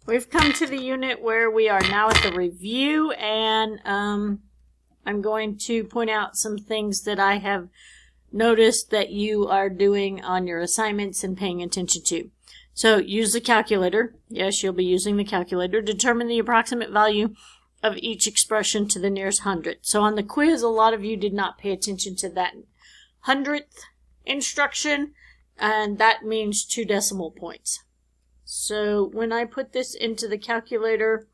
We've come to the unit where we are now at the review, and I'm going to point out some things that I have noticed that you are doing on your assignments and paying attention to. So use the calculator. Yes, you'll be using the calculator. Determine the approximate value of each expression to the nearest hundredth. So on the quiz, a lot of you did not pay attention to that hundredth instruction, and that means 2 decimal points. So when I put this into the calculator,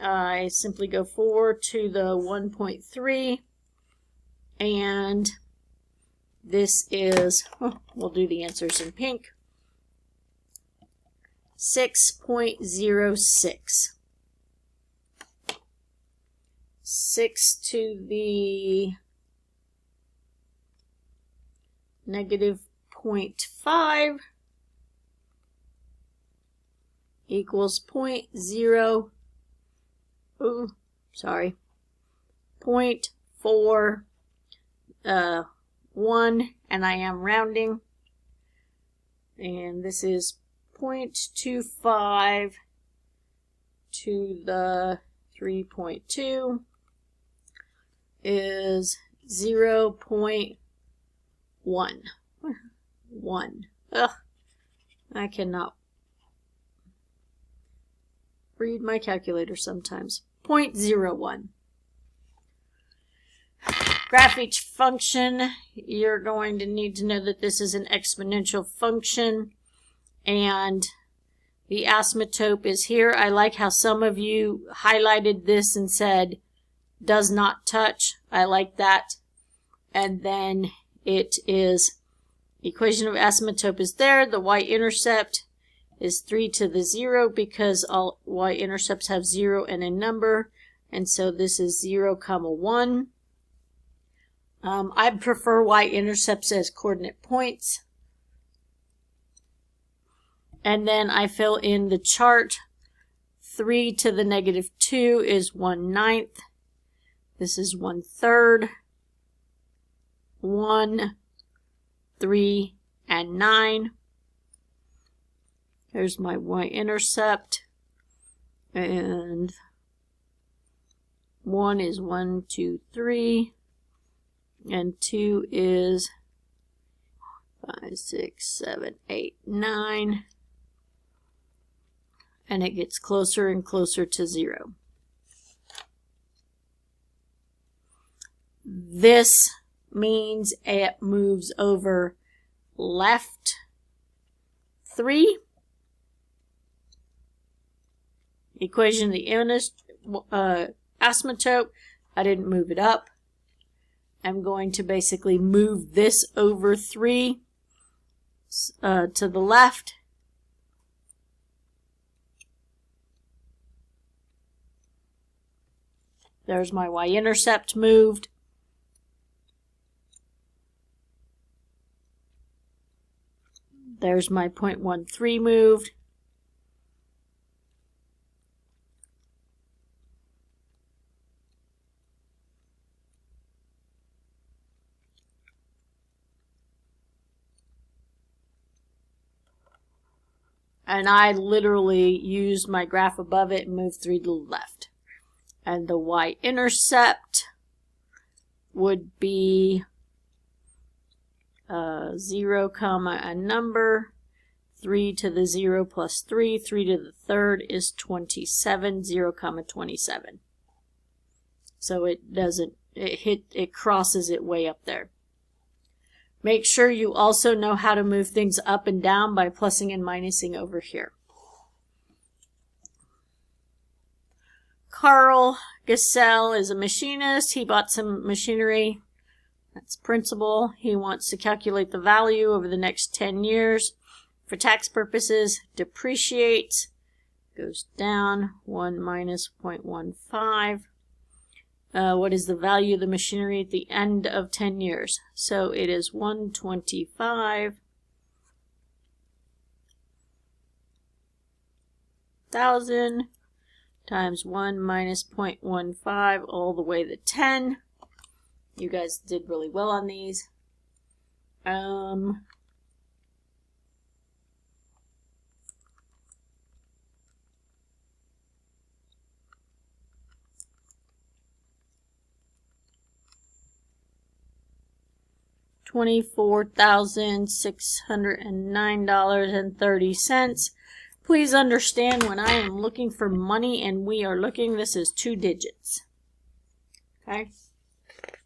I simply go forward to the 1.3, and this is, we'll do the answers in pink, 6.06. 6 to the negative 0.5 equals 0.41, and I am rounding, and this is 0.25 to the 3.2 is 0.1. Ugh, I cannot read my calculator sometimes. 0.01. Graph each function. You're going to need to know that this is an exponential function, and the asymptote is here. I like how some of you highlighted this and said does not touch. I like that. And then it is equation of asymptote is there. The y-intercept is 3 to the 0 because all y-intercepts have 0 and a number, and so this is 0, 1. I prefer y-intercepts as coordinate points. And then I fill in the chart. 3 to the negative 2 is 1/9. This is 1/3. 1, 3, and 9. There's my y-intercept. And 1 is 1, 2, 3. And 2 is 5, 6, 7, 8, 9. And it gets closer and closer to 0. This means it moves over left 3. Equation of the asymptote, I didn't move it up. I'm going to basically move this over 3 to the left. There's my y-intercept moved. There's my 0.13 moved. And I literally used my graph above it and moved 3 to the left. And the y-intercept would be 0, a number, 3 to the 0 plus 3, 3 to the 3rd is 27, 0, 27. So it crosses it way up there. Make sure you also know how to move things up and down by plussing and minusing over here. Carl Gassell is a machinist. He bought some machinery. That's principal. He wants to calculate the value over the next 10 years. For tax purposes, depreciates. Goes down. 1 minus 0.15. What is the value of the machinery at the end of 10 years? So it is 125,000 times 1 minus 0.15 all the way to 10. You guys did really well on these. $24,609.30. Please understand, when I am looking for money and we are looking, this is 2 digits. Okay?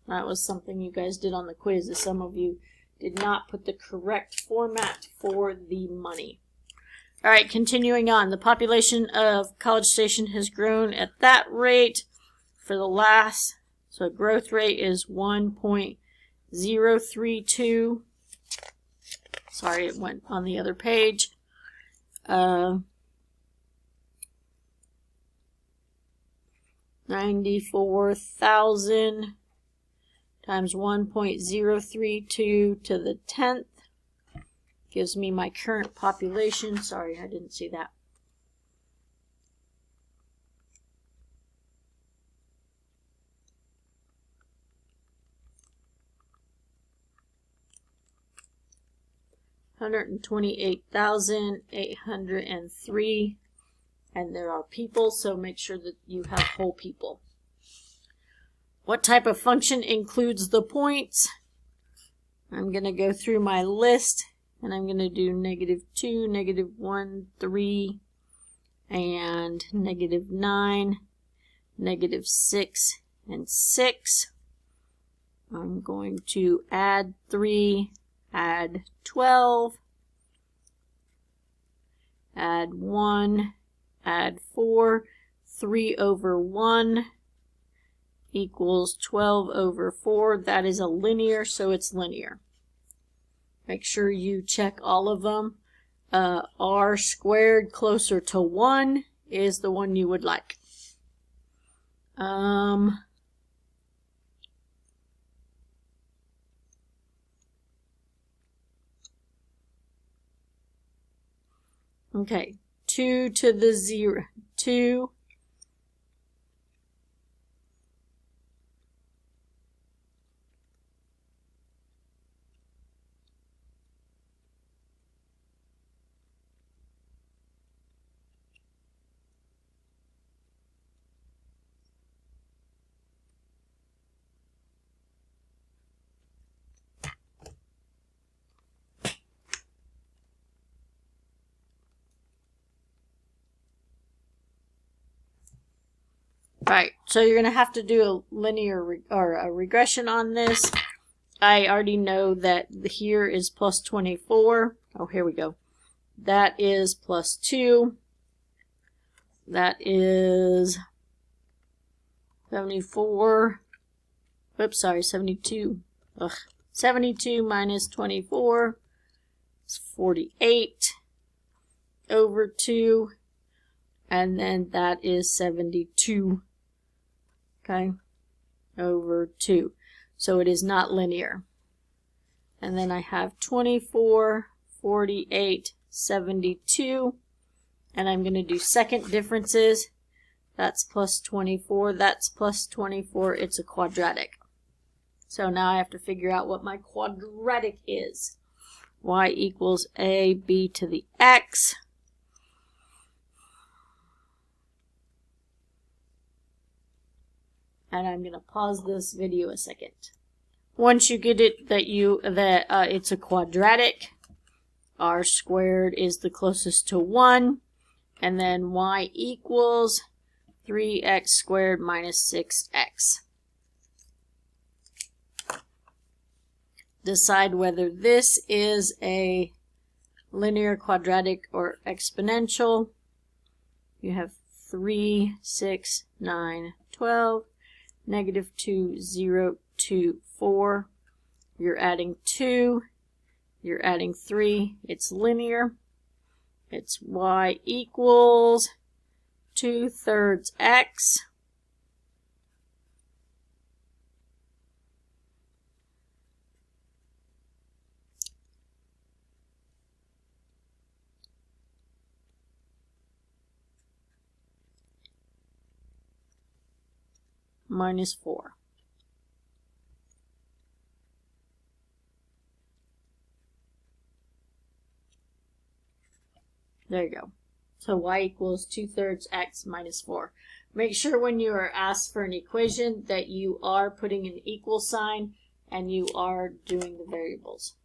That was something you guys did on the quiz, as some of you did not put the correct format for the money. All right, continuing on. The population of College Station has grown at that rate for the last, so growth rate is 1.032. Sorry, it went on the other page. 94,000 times 1.032 to the 10th gives me my current population. Sorry, I didn't see that. $128,803, and there are people, so make sure that you have whole people. What type of function includes the points? I'm going to go through my list, and I'm going to do -2, -1, 3, and -9, -6, and 6. I'm going to add 3, add 12, add 1, add 4, 3 over 1 equals 12 over 4. That is a linear, so it's linear. Make sure you check all of them. R squared closer to 1 is the one you would like. Okay, 2 to the 0, 2, Right, so you're going to have to do a linear or a regression on this. I already know that here is plus 24. Oh, here we go. That is plus 2. That is 74. Oops, sorry, 72. Ugh. 72 minus 24 is 48 over 2. And then that is 72. Okay, over 2. So it is not linear. And then I have 24, 48, 72. And I'm going to do second differences. That's plus 24. That's plus 24. It's a quadratic. So now I have to figure out what my quadratic is. Y equals AB to the X. And I'm going to pause this video a second. Once you get it that it's a quadratic, R squared is the closest to 1, and then Y equals 3x squared minus 6x. Decide whether this is a linear, quadratic, or exponential. You have 3, 6, 9, 12. -2, 0, 2, 4. You're adding 2. You're adding 3. It's linear. It's y equals 2/3 x minus 4. There you go. So y equals 2/3 x minus 4. Make sure when you are asked for an equation that you are putting an equal sign and you are doing the variables.